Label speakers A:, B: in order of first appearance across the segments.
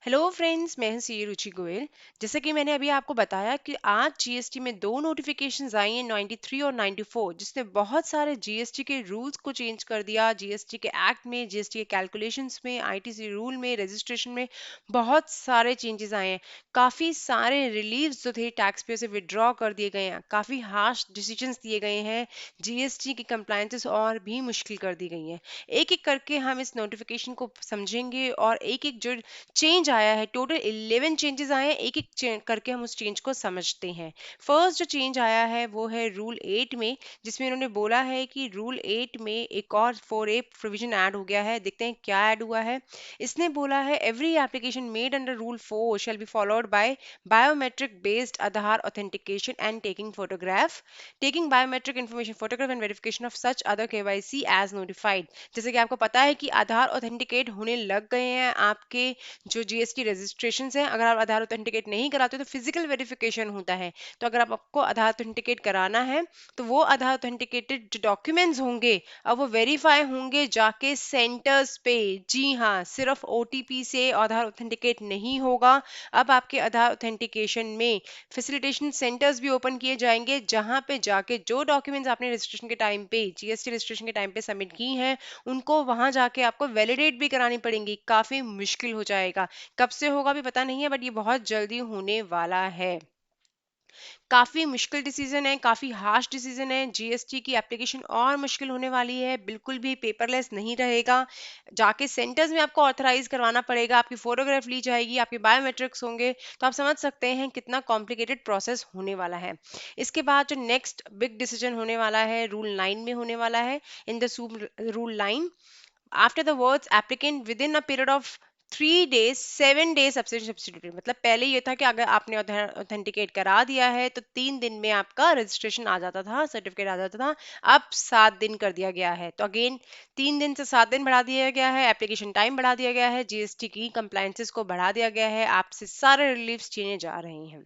A: Hello friends, मैं हूं सी रुचि गोयल। जैसा कि मैंने अभी आपको बताया कि आज जीएसटी में दो नोटिफिकेशंस आई हैं 93 और 94, जिसने बहुत सारे जीएसटी के रूल्स को चेंज कर दिया। जीएसटी के एक्ट में, जीएसटी के कैलकुलेशंस में, आईटीसी रूल में, रजिस्ट्रेशन में बहुत सारे चेंजेस आए हैं। काफ़ी सारे रिलीव्स जो थे टैक्स पेयर से विड्रॉ कर दिए गए हैं, काफ़ी हार्श डिसीजंस दिए गए हैं। जीएसटी की कंप्लायंसेस और भी मुश्किल कर दी गई हैं। एक एक करके हम इस नोटिफिकेशन को समझेंगे और एक एक जो चेंज आया है, टोटल 11 चेंजेस आए हैं। एक एक करके हम उस चेंज को समझते हैं। फर्स्ट जो चेंज आया है वो है रूल 8 में, जिसमें इन्होंने बोला है कि रूल 8 में एक और 4A प्रोविजन ऐड हो गया है। देखते हैं क्या ऐड हुआ है। इसने बोला है every application made under rule 4 shall be followed by biometric based Aadhaar authentication and taking biometric information photograph and verification of such other KYC as notified. जैसे कि आपको पता है कि आधार ऑथेंटिकेट होने लग गए हैं आपके जो जीएसटी रजिस्ट्रेशन हैं। अगर आप आधार ऑथेंटिकेट नहीं कराते तो फिजिकल वेरिफिकेशन होता है। तो अगर आपको आधार ऑथेंटिकेट कराना है तो वो आधार ऑथेंटिकेटेड जो डॉक्यूमेंट्स होंगे अब वो वेरीफाई होंगे जाके सेंटर्स पे। जी हाँ, सिर्फ ओटीपी से आधार ऑथेंटिकेट नहीं होगा। अब आपके आधार ऑथेंटिकेशन में फैसिलिटेशन सेंटर्स भी ओपन किए जाएंगे, जहां पे जाके जो डॉक्यूमेंट्स आपने रजिस्ट्रेशन के टाइम पे, जीएसटी रजिस्ट्रेशन के टाइम पे सबमिट की हैं, उनको वहां जाके आपको वैलिडेट भी करानी पड़ेंगी। काफी मुश्किल हो जाएगा। कब से होगा भी पता नहीं है, बट ये बहुत जल्दी होने वाला है। काफी मुश्किल डिसीजन है, काफी हार्श डिसीजन है। जीएसटी की एप्लीकेशन और मुश्किल होने वाली है, बिल्कुल भी पेपरलेस नहीं रहेगा। जाके सेंटर्स में आपको ऑथराइज करवाना पड़ेगा, आपकी फोटोग्राफ ली जाएगी, आपके बायोमेट्रिक्स होंगे। तो आप समझ सकते हैं कितना कॉम्प्लिकेटेड प्रोसेस होने वाला है। इसके बाद जो नेक्स्ट बिग डिसीजन होने वाला है रूल 9 में होने वाला है। In the rule 9, after the words applicant with in a period of 3 days 7 days substituted. मतलब पहले ये था कि अगर आपने ऑथेंटिकेट करा दिया है तो 3 दिन में आपका रजिस्ट्रेशन आ जाता था, सर्टिफिकेट आ जाता था। अब 7 दिन कर दिया गया है। तो अगेन 3 दिन से 7 दिन बढ़ा दिया गया है, एप्लीकेशन टाइम बढ़ा दिया गया है, जीएसटी की कंप्लायंसेस को बढ़ा दिया गया है। आपसे सारे रिलीफ्स छीने जा रहे हैं।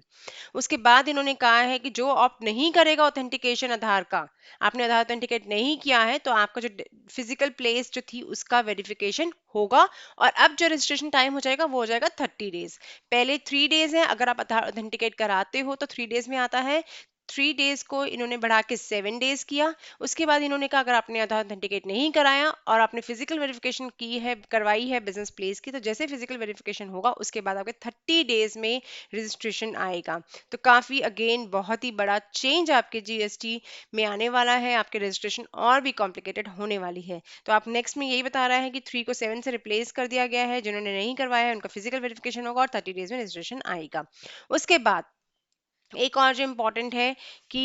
A: उसके बाद इन्होंने कहा है कि जो ऑप्ट नहीं करेगा ऑथेंटिकेशन आधार का, आपने आधार ऑथेंटिकेट नहीं किया है, तो आपका जो फिजिकल प्लेस जो थी उसका वेरिफिकेशन होगा। और अब जो रजिस्ट्रेशन टाइम हो जाएगा वो हो जाएगा 30 डेज। पहले 3 डेज है, अगर आप आधार ऑथेंटिकेट कराते हो तो 3 डेज में आता है। 3 डेज को इन्होंने बढ़ा के 7 डेज किया। उसके बाद इन्होंने कहा अगर आपने आधार ऑथेंटिकेट नहीं कराया और आपने फिजिकल वेरिफिकेशन की है, करवाई है बिजनेस प्लेस की, तो जैसे फिजिकल वेरिफिकेशन होगा उसके बाद आपके 30 डेज में रजिस्ट्रेशन आएगा। तो काफी अगेन बहुत ही बड़ा चेंज आपके जीएसटी में आने वाला है। आपके रजिस्ट्रेशन और भी कॉम्प्लिकेटेड होने वाली है। तो आप नेक्स्ट में यही बता रहा है कि 3 को 7 से रिप्लेस कर दिया गया है। जिन्होंने नहीं करवाया है उनका फिजिकल वेरिफिकेशन होगा और 30 डेज में रजिस्ट्रेशन आएगा। उसके बाद एक और जो इम्पोर्टेंट है कि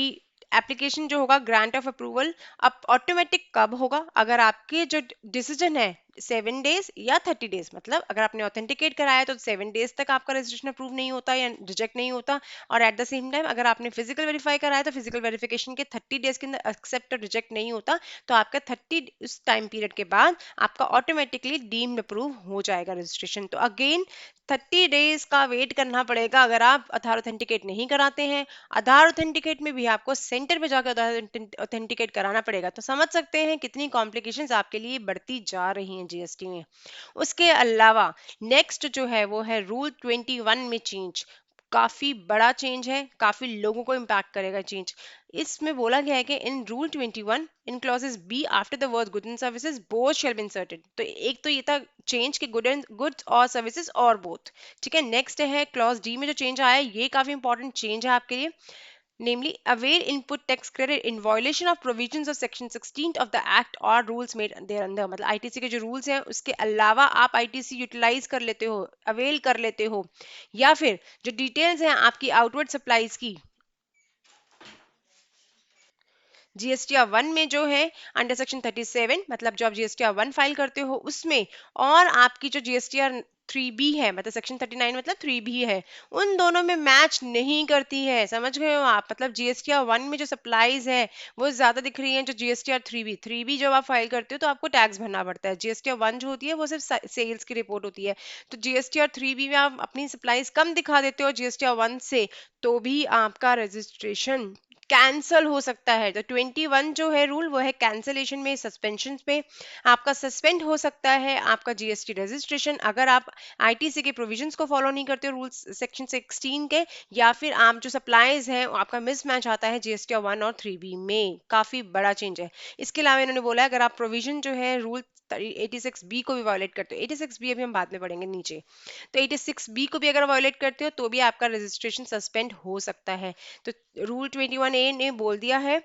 A: एप्लीकेशन जो होगा ग्रांट ऑफ अप्रूवल अब ऑटोमेटिक कब होगा, अगर आपके जो डिसीजन है 7 डेज या 30 डेज, मतलब अगर आपने ऑथेंटिकेट कराया तो 7 डेज तक आपका रजिस्ट्रेशन अप्रूव नहीं होता या रिजेक्ट नहीं होता। और एट द सेम टाइम अगर आपने फिजिकल वेरीफाई कराया तो फिजिकल वेरिफिकेशन के 30 डेज के अंदर एक्सेप्ट और रिजेक्ट नहीं होता। तो आपका 30 उस टाइम पीरियड के बाद आपका ऑटोमेटिकली डीम्ड अप्रूव हो जाएगा रजिस्ट्रेशन। तो अगेन 30 डेज का वेट करना पड़ेगा अगर आप आधार ऑथेंटिकेट नहीं कराते हैं। आधार ऑथेंटिकेट में भी आपको सेंटर पे जाकर आधार ऑथेंटिकेट कराना पड़ेगा। तो समझ सकते हैं कितनी कॉम्प्लिकेशंस आपके लिए बढ़ती जा रही हैं जीएसटी में। उसके अलावा नेक्स्ट जो है वो है रूल 21 में चेंज। काफी बड़ा चेंज है, काफी लोगों को इम्पैक्ट करेगा चेंज। इसमें बोला गया है कि in rule 21 in clauses be after the word good and services both shall be inserted. तो एक तो ये था चेंज के गुड्स और सर्विसेज और बोथ। ठीक है, नेक्स्ट है क्लॉज डी में जो चेंज आया है, ये काफी इंपॉर्टेंट चेंज है आपके लिए। namely avail input tax credit in violation of provisions of section 16 of the act or rules made thereunder। मतलब आईटीसी के जो रूल्स हैं उसके अलावा आप आईटीसी यूटिलाइज कर लेते हो, अवेल कर लेते हो। या फिर जो डिटेल्स हैं आपकी आउटवर्ड सप्लाईज की जीएसटीआर 1 में जो है अंडर सेक्शन 37, मतलब जो आप जीएसटीआर 1 फाइल करते हो उसमें, और आपकी जो जीएसटीआर 3B है, मतलब सेक्शन 39 मतलब 3B है, उन दोनों में मैच नहीं करती है। समझ गए हो आप? मतलब जीएसटीआर 1 में जो सप्लाईज है वो ज्यादा दिख रही है जो जीएसटीआर 3B जब आप फाइल करते हो तो आपको टैक्स भरना पड़ता है। जीएसटीआर 1 जो होती है वो सिर्फ सेल्स की रिपोर्ट होती है। तो जीएसटीआर 3B में आप अपनी सप्लाईज कम दिखा देते हो जीएसटीआर 1 से, तो भी आपका रजिस्ट्रेशन कैंसल हो सकता है। तो 21 जो है रूल वो है कैंसलेशन में, सस्पेंशन में। आपका सस्पेंड हो सकता है आपका जीएसटी रजिस्ट्रेशन अगर आप आईटीसी के प्रोविजंस को फॉलो नहीं करते हो, रूल्स सेक्शन 16 के, या फिर आप जो सप्लाईज हैं आपका मिसमैच आता है जीएसटी 1 और 3B में। काफी बड़ा चेंज है। इसके अलावा इन्होंने बोला है अगर आप प्रोविजन जो है रूल 86B को भी वायलेट करते हो, 86B अभी हम बाद में पढ़ेंगे नीचे, तो 86B को भी अगर वायलेट करते हो तो भी आपका रजिस्ट्रेशन सस्पेंड हो सकता है। तो रूल 21A ने बोल दिया है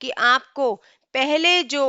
A: कि आपको पहले जो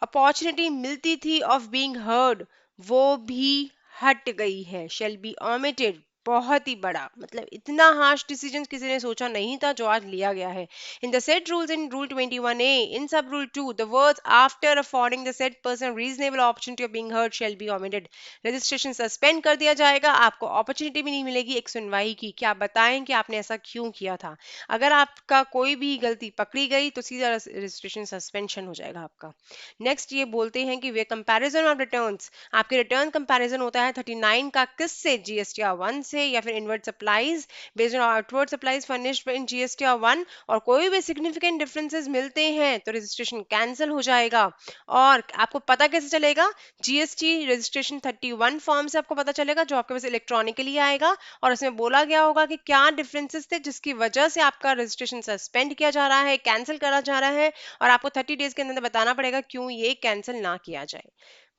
A: अपॉर्चुनिटी मिलती थी ऑफ बीइंग हर्ड वो भी हट गई है, शेल बी ओमिटेड। बहुत ही बड़ा, मतलब इतना हार्श डिसीजन किसी ने सोचा नहीं था जो आज लिया गया है। In the set rules in rule 21A इन सब rule 2 the words after affording the set person reasonable opportunity of being heard shall be omitted. Registration suspend कर दिया जाएगा, आपको अपॉर्चुनिटी भी नहीं मिलेगी एक सुनवाई की कि आप बताएं कि आपने ऐसा क्यों किया था। अगर आपका कोई भी गलती पकड़ी गई तो सीधा रजिस्ट्रेशन सस्पेंशन हो जाएगा आपका। नेक्स्ट ये बोलते हैं कि वे कंपैरिजन ऑफ रिटर्न्स, आपके रिटर्न कंपैरिजन होता है 39 का किससे, जीएसटीआर 1 से, या फिर inward supplies based on outward supplies furnished in GSTR 1, और कोई भी सिग्निफिकेंट डिफरेंसेस मिलते हैं तो रजिस्ट्रेशन कैंसिल हो जाएगा। और आपको पता कैसे चलेगा, जीएसटी रजिस्ट्रेशन 31 फॉर्म से आपको पता चलेगा जो आपके पास इलेक्ट्रॉनिकली आएगा, और उसमें बोला गया होगा कि क्या डिफरेंसेस थे जिसकी वजह से आपका रजिस्ट्रेशन सस्पेंड किया जा रहा है, कैंसिल करा जा रहा है, और आपको 30 डेज के अंदर बताना पड़ेगा क्यों ये कैंसिल ना किया जाए।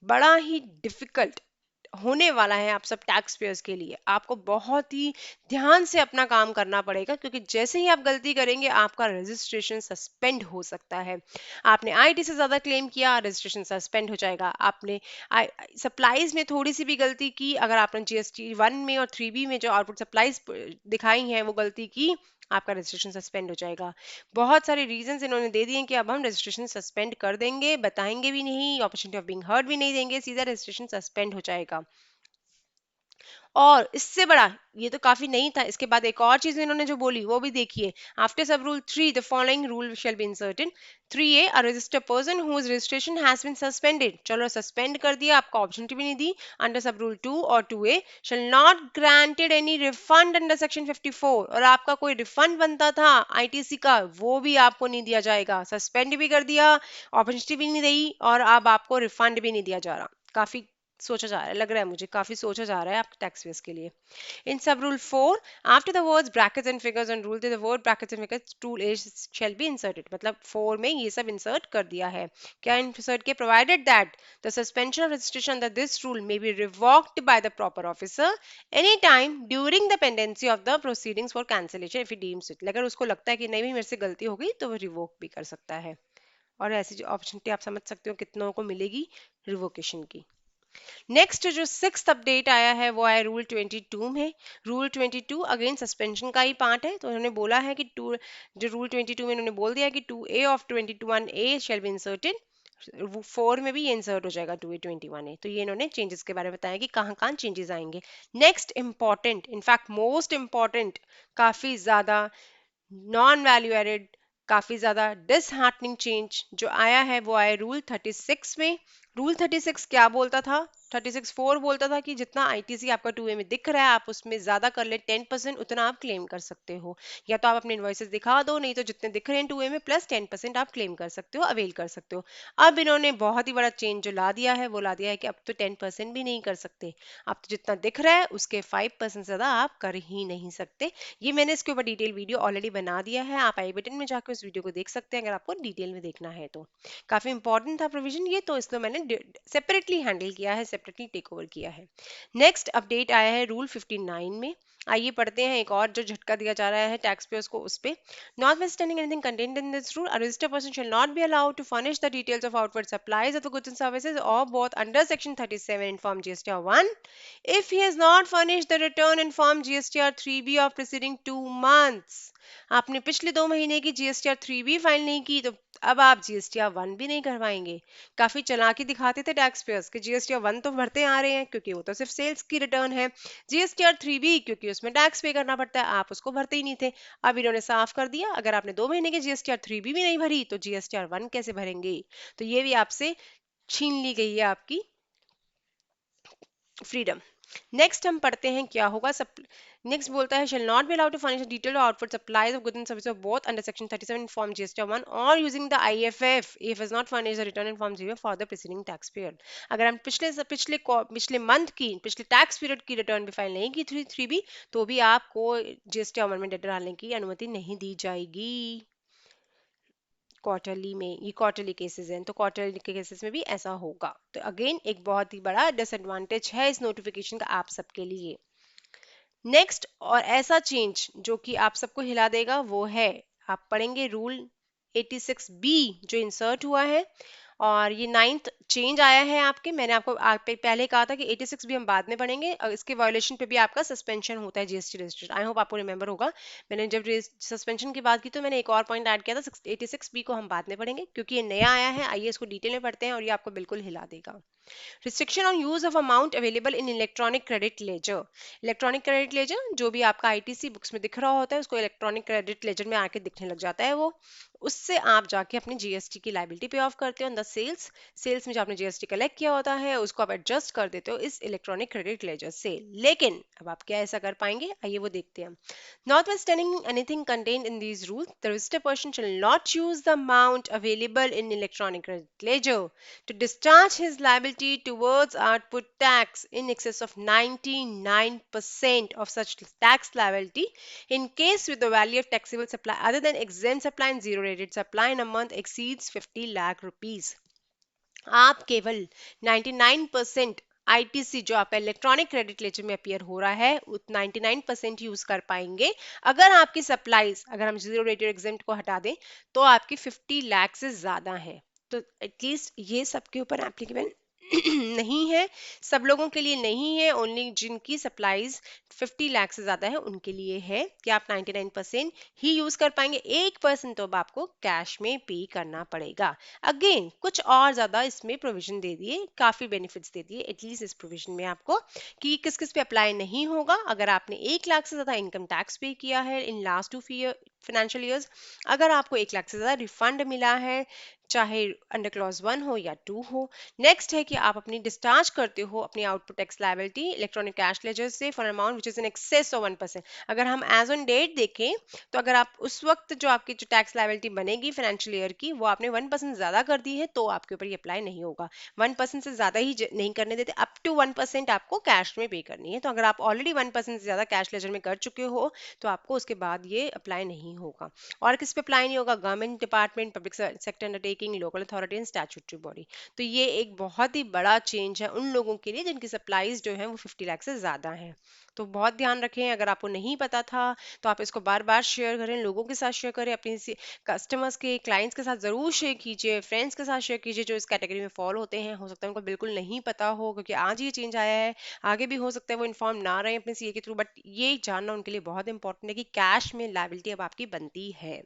A: बड़ा ही डिफिकल्ट होने वाला है आप सब टैक्स पेयर्स के लिए। आपको बहुत ही ध्यान से अपना काम करना पड़ेगा क्योंकि जैसे ही आप गलती करेंगे आपका रजिस्ट्रेशन सस्पेंड हो सकता है। आपने आईटी से ज्यादा क्लेम किया, रजिस्ट्रेशन सस्पेंड हो जाएगा। आपने सप्लाईज में थोड़ी सी भी गलती की, अगर आपने जीएसटी 1 में और 3B में जो आउटपुट सप्लाईज दिखाई हैं वो गलती की, आपका रजिस्ट्रेशन सस्पेंड हो जाएगा। बहुत सारे रीजंस इन्होंने दे दिए कि अब हम रजिस्ट्रेशन सस्पेंड कर देंगे, बताएंगे भी नहीं, अपॉर्चुनिटी ऑफ बीइंग हर्ड भी नहीं देंगे, सीधा रजिस्ट्रेशन सस्पेंड हो जाएगा। और इससे बड़ा ये तो काफी नहीं था, इसके बाद एक और चीज इन्होंने जो बोली वो भी देखिए। After sub rule 3 the following rule shall be inserted. 3A a registered person whose registration has been suspended, चलो सस्पेंड कर दिया, आपको ऑप्शनिटी भी नहीं दी। अंडर सब रूल 2 और 2A shall not granted any refund under section 54, और आपका कोई रिफंड बनता था आईटीसी का वो भी आपको नहीं दिया जाएगा। सस्पेंड भी कर दिया, अपॉर्चुनिटी भी नहीं दी, और अब आपको रिफंड भी नहीं दिया जा रहा। काफी सोचा जा रहा है, लग रहा है मुझे काफी सोचा जा रहा है आपके टैक्स फेस के लिए। In sub rule 4, after the words brackets and figures on rule 3, the word brackets and figures tool is shall be inserted. मतलब 4 में ये सब insert कर दिया है। क्या insert किया? Provided that the suspension of registration under this rule may be revoked by the proper officer anytime during the pendency of the proceedings for cancellation if he deems it. अगर उसको लगता है कि नहीं भी मेरे से गलती हो गई तो वो रिवोक भी कर सकता है। और ऐसी अपॉर्चुनिटी आप समझ सकते हो कितनों को मिलेगी रिवोकेशन की। नेक्स्ट जो सिक्स्थ अपडेट आया है वो आया रूल 22 में। रूल 22 अगेन सस्पेंशन का ही पार्ट है, तो उन्होंने बोला है कि टू जो रूल 22 में उन्होंने बोल दिया कि 2A of 21A shell be inserted, 4 में भी ये इंसर्ट हो जाएगा 2A 21A। तो ये इन्होंने चेंजेस के बारे में बताया कि कहाँ कहाँ चेंजेस आएंगे। Next important, in fact most important, काफी ज्यादा नॉन वैल्यू एडेड, काफी ज्यादा डिसहार्टनिंग चेंज जो आया है वो आया रूल 36 में। रूल 36 क्या बोलता था? 36(4) बोलता था कि जितना आईटीसी आपका 2A में दिख रहा है आप उसमें ज्यादा कर ले 10%, उतना आप क्लेम कर सकते हो। या तो आप अपने इनवॉइसेस दिखा दो, नहीं तो जितने दिख रहे हैं 2A में प्लस 10% आप क्लेम कर सकते हो, अवेल कर सकते हो। अब इन्होंने बहुत ही बड़ा चेंज जो ला दिया है वो ला दिया है कि अब तो 10% भी नहीं कर सकते, अब तो जितना दिख रहा है उसके 5% ज्यादा आप कर ही नहीं सकते। ये मैंने इसके ऊपर डिटेल वीडियो ऑलरेडी बना दिया है, आप आई बटन में जाकर उस वीडियो को देख सकते हैं अगर आपको डिटेल में देखना है तो। काफी इंपॉर्टेंट था प्रोविजन ये, तो इसलिए मैंने सेपरेटली हैंडल किया है, सेपरेटली टेक ओवर किया है। नेक्स्ट अपडेट आया है रूल 59 में। आइए पढ़ते हैं एक और जो झटका दिया जा रहा है टैक्स पेयर्स को उस पे। Notwithstanding anything contained in this rule, a registered person shall not be allowed to furnish the details of outward supplies of the goods and services or both under section 37 in form GSTR 1 if he has not furnished the return in form GSTR 3B of preceding 2 months। आपने पिछले 2 महीने की GSTR 3B file नहीं की तो अब आप GSTR 1 भी नहीं करवाएंगे। काफी चालाकी दिखाते थे टैक्स पेयर्स कि GSTR 1 तो भरते आ रहे हैं क्योंकि वो तो सिर्फ सेल्स की रिटर्न है, GSTR 3B क्योंकि उसमें टैक्स पे करना पड़ता है, आप उसको भरते ही नहीं थे। अब इन्होंने साफ कर दिया अगर आपने 2 महीने की GSTR 3B भी नहीं भरी तो GSTR 1 कैसे भरेंगे। तो ये भी आपसे छीन ली गई है आपकी फ्रीडम। नेक्स्ट हम पढ़ते हैं क्या होगा सब। नेक्स्ट बोलता है shall not be allowed to furnish detailed output supplies of goods and services both under section 37 form GST 1 और using the IFF if is not furnish the return in form 0 for the preceding tax period. अगर हम पिछले month की पिछले tax period की return भी file नहीं की थी 3B, तो भी आपको जीएसटी 1 में डेटा डालने की अनुमति नहीं दी जाएगी। क्वार्टरली में, ये क्वार्टरली केसेस हैं तो क्वार्टरली के केसेस में भी ऐसा होगा। तो अगेन एक बहुत ही बड़ा डिसएडवांटेज है इस नोटिफिकेशन का आप सबके लिए। नेक्स्ट और ऐसा चेंज जो कि आप सबको हिला देगा वो है, आप पढ़ेंगे रूल 86B जो इंसर्ट हुआ है, और ये 9th चेंज आया है आपके। मैंने आपको पहले कहा था कि 86 भी हम बाद में पढ़ेंगे, इसके वायोलेशन पे भी आपका सस्पेंशन होता है जीएसटी रजिस्टर्ड। आई होप आपको रिमेंबर होगा, मैंने जब सस्पेंशन की बात की तो मैंने एक और पॉइंट ऐड किया था। 86B को हम बाद में पढ़ेंगे क्योंकि ये नया आया है। आइए इसको डिटेल में पढ़ते हैं और ये आपको बिल्कुल हिला देगा। Restriction on use of amount available in electronic credit ledger. Electronic credit ledger जो भी आपका आईटीसी बुक्स में दिख रहा होता है उसको इलेक्ट्रॉनिक क्रेडिट लेजर में आके दिखने लग जाता है वो। उससे आप जाके अपनी जीएसटी की लायबिलिटी पे ऑफ करते हो ऑन द सेल्स। सेल्स में जो आपने जीएसटी कलेक्ट किया होता है उसको आप एडजस्ट कर देते हो इस इलेक्ट्रॉनिक क्रेडिट लेजर से। लेकिन अब आप क्या ऐसा कर पाएंगे, आइए वो देखते हैं। Notwithstanding anything contained in these rules, the registered person shall not use the amount available in electronic credit ledger to discharge his liability towards output tax in excess of 99% of such tax liability in case with the value of taxable supply other than exempt supply and zero rated supply in a month exceeds 50 lakh rupees। आप केवल 99% ITC जो आपका electronic credit ledger में appear हो रहा है 99% use कर पाएंगे। अगर आपकी सप्लाईज, अगर हम जीरो रेटेड एग्जेम्प्ट को हटा दें तो आपकी 50 लाख से ज्यादा है। तो एटलीस्ट ये सबके ऊपर एप्लीकेबल नहीं है, सब लोगों के लिए नहीं है, ओनली जिनकी सप्लाईज 50 लाख से ज्यादा है उनके लिए है कि आप 99% ही यूज कर पाएंगे। 1% तो अब आपको कैश में पे करना पड़ेगा। अगेन कुछ और ज्यादा इसमें प्रोविजन दे दिए, काफी बेनिफिट्स दे दिए एटलीस्ट इस प्रोविजन में आपको, कि किस किस पे अप्लाई नहीं होगा। अगर आपने 1 लाख से ज्यादा इनकम टैक्स पे किया है इन लास्ट 2 फाइनेंशियल ईयर्स, अगर आपको 1 लाख से ज्यादा रिफंड मिला है चाहे अंडर क्लॉज 1 हो या 2 हो। नेक्स्ट है कि आप अपनी डिस्चार्ज करते हो अपनी output tax liability electronic cash ledger से for amount which is in excess of 1%। अगर हम एज ऑन डेट देखें तो अगर आप उस वक्त जो आपकी जो टैक्स लायबिलिटी बनेगी फाइनेंशियल ईयर की वो आपने 1% ज्यादा कर दी है तो आपके ऊपर ये अप्लाई नहीं होगा। 1% से ज्यादा ही नहीं करने देते, अप टू 1% आपको कैश में पे करनी है। तो अगर आप ऑलरेडी 1% से ज्यादा कैश लेजर में कर चुके हो तो आपको उसके बाद ये अप्लाई नहीं होगा। और किस पे अप्लाई नहीं होगा, government department, public sector undertaking, local authority and statutory body. तो ये एक बहुत ही बड़ा चेंज है उन लोगों के लिए जिनकी सप्लाईज जो है वो 50 लाख से ज्यादा है। तो बहुत ध्यान रखें, अगर आपको नहीं पता था तो आप इसको बार बार शेयर करें, लोगों के साथ शेयर करें, अपने कस्टमर्स के क्लाइंट्स के साथ जरूर शेयर कीजिए, फ्रेंड्स के साथ शेयर कीजिए जो इस कैटेगरी में फॉल होते हैं। हो सकता है उनको बिल्कुल नहीं पता हो क्योंकि आज ये चेंज आया है, आगे भी हो सकता है वो इन्फॉर्म ना रहे अपने सीए के थ्रू, बट ये जानना उनके लिए बहुत इंपॉर्टेंट है कि कैश में लायबिलिटी अब आपकी बनती है।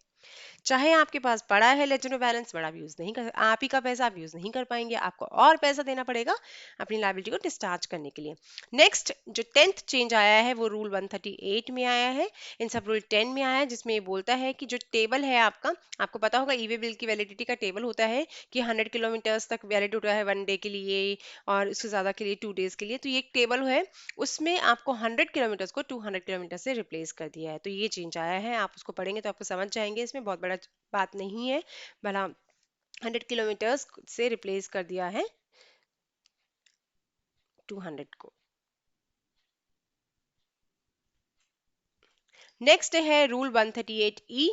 A: चाहे आपके पास पड़ा है लेजर बैलेंस, बड़ा भी यूज नहीं कर, आप ही का पैसा आप यूज नहीं कर पाएंगे, आपको और पैसा देना पड़ेगा अपनी लायबिलिटी को डिस्चार्ज करने के लिए। नेक्स्ट जो 10th चेंज आया है वो रूल 138 में आया है, इन सब रूल 10 में आया है, जिसमें ये बोलता है कि जो टेबल है आपका, आपको पता होगा ईवे बिल की वैलिडिटी का टेबल होता है कि 100 किलोमीटर्स तक वैलिड होता है 1 डे के लिए और उससे ज्यादा के लिए 2 डेज के लिए। तो ये एक टेबल है, उसमें आपको 100 किलोमीटर्स को 200 किलोमीटर से रिप्लेस कर दिया है। तो ये चेंज आया है, आप उसको पढ़ेंगे तो आपको समझ जाएंगे, इसमें बहुत बड़ा बात नहीं है, भला 100 किलोमीटर्स से रिप्लेस कर दिया है 200 को। नेक्स्ट है रूल 138E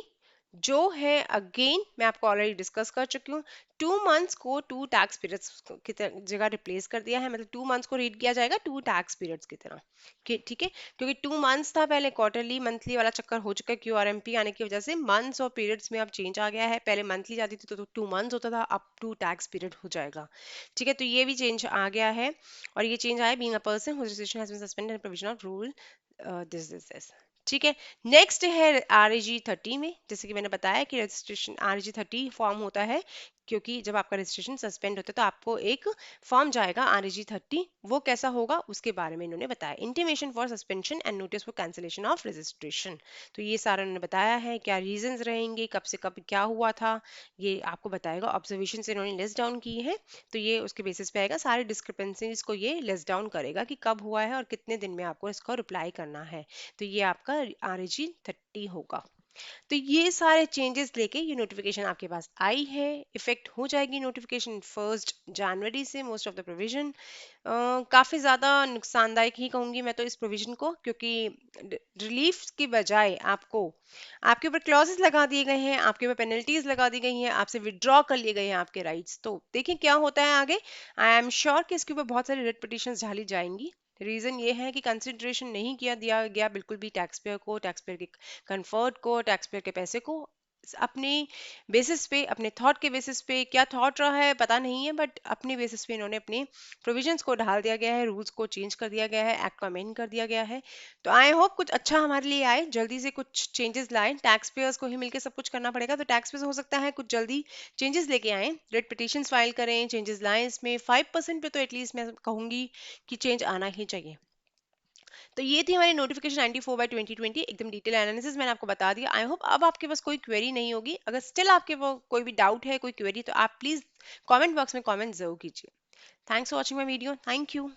A: जो है, अगेन मैं आपको ऑलरेडी डिस्कस कर चुकी हूँ, 2 मंथ्स को 2 टैक्स पीरियड्स की जगह रिप्लेस कर दिया है। मतलब 2 मंथ्स को रीड किया जाएगा 2 टैक्स पीरियड्स की तरह, ठीक है, क्योंकि 2 मंथ्स था पहले, क्वार्टरली मंथली वाला चक्कर हो चुका है क्यूआरएमपी आने की वजह से। मंथ्स और पीरियड्स में अब चेंज आ गया है, पहले मंथली जाती थी तो 2 मंथ्स होता था, अब 2 टैक्स पीरियड हो जाएगा। ठीक है, तो ये भी चेंज आ गया है, और ये चेंज आया being a person whose registration has been suspended provision of rule this. ठीक है, नेक्स्ट है RAG 30 में, जैसे कि मैंने बताया कि रजिस्ट्रेशन RAG 30 फॉर्म होता है क्योंकि जब आपका रजिस्ट्रेशन सस्पेंड होता है तो आपको एक फॉर्म जाएगा RAG 30, वो कैसा होगा उसके बारे में इन्होंने बताया, intimation for suspension and notice for cancellation of registration. तो ये सारा उन्होंने बताया है, क्या रीजंस रहेंगे, कब से कब क्या हुआ था, ये आपको बताएगा। ऑब्जर्वेशन से इन्होंने लिस्ट डाउन की है, तो ये उसके बेसिस पे आएगा, सारे डिस्क्रिपेंसीज को ये लिस्ट डाउन करेगा कि कब हुआ है और कितने दिन में आपको इसको रिप्लाई करना है। तो ये आपका RAG 30 होगा। तो ये सारे चेंजेस लेके ये नोटिफिकेशन आपके पास आई है, इफेक्ट हो जाएगी नोटिफिकेशन 1 जनवरी से। मोस्ट ऑफ द प्रोविजन काफी ज्यादा नुकसानदायक ही कहूंगी मैं तो इस प्रोविजन को, क्योंकि रिलीफ की बजाय आपको आपके ऊपर क्लॉजेस लगा दिए गए हैं, आपके ऊपर पेनल्टीज लगा दी गई हैं, आपसे विड्रॉ कर लिए गए हैं आपके राइट्स। तो देखिए क्या होता है आगे। आई एम श्योर कि इसके ऊपर बहुत सारी रिट पिटिशंस झाली जाएंगी। रीजन ये है कि कंसिडरेशन नहीं किया दिया गया बिल्कुल भी टैक्स पेयर को, टैक्स पेयर के कंफर्ट को, टैक्स पेयर के पैसे को। अपने बेसिस पे, अपने थॉट के बेसिस पे, क्या थॉट रहा है पता नहीं है, बट अपने बेसिस पे इन्होंने अपने प्रोविजंस को ढाल दिया गया है, रूल्स को चेंज कर दिया गया है, एक्ट को अमेंड कर दिया गया है। तो आई होप कुछ अच्छा हमारे लिए आए, जल्दी से कुछ चेंजेस लाए। टैक्स पेयर्स को ही मिलकर सब कुछ करना पड़ेगा, तो टैक्स पेयर्स हो सकता है कुछ जल्दी चेंजेस लेके आए, रेट पिटिशंस फाइल करें, चेंजेस लाएं इसमें। 5% पे तो एटलीस्ट मैं कहूंगी कि चेंज आना ही चाहिए। तो ये थी हमारी नोटिफिकेशन 94/2020, एकदम डिटेल एनालिसिस मैंने आपको बता दिया। आई होप अब आपके पास कोई क्वेरी नहीं होगी। अगर स्टिल आपके वो कोई भी डाउट है, कोई क्वेरी, तो आप प्लीज कमेंट बॉक्स में कमेंट जरूर कीजिए। Thanks for watching my video. Thank you.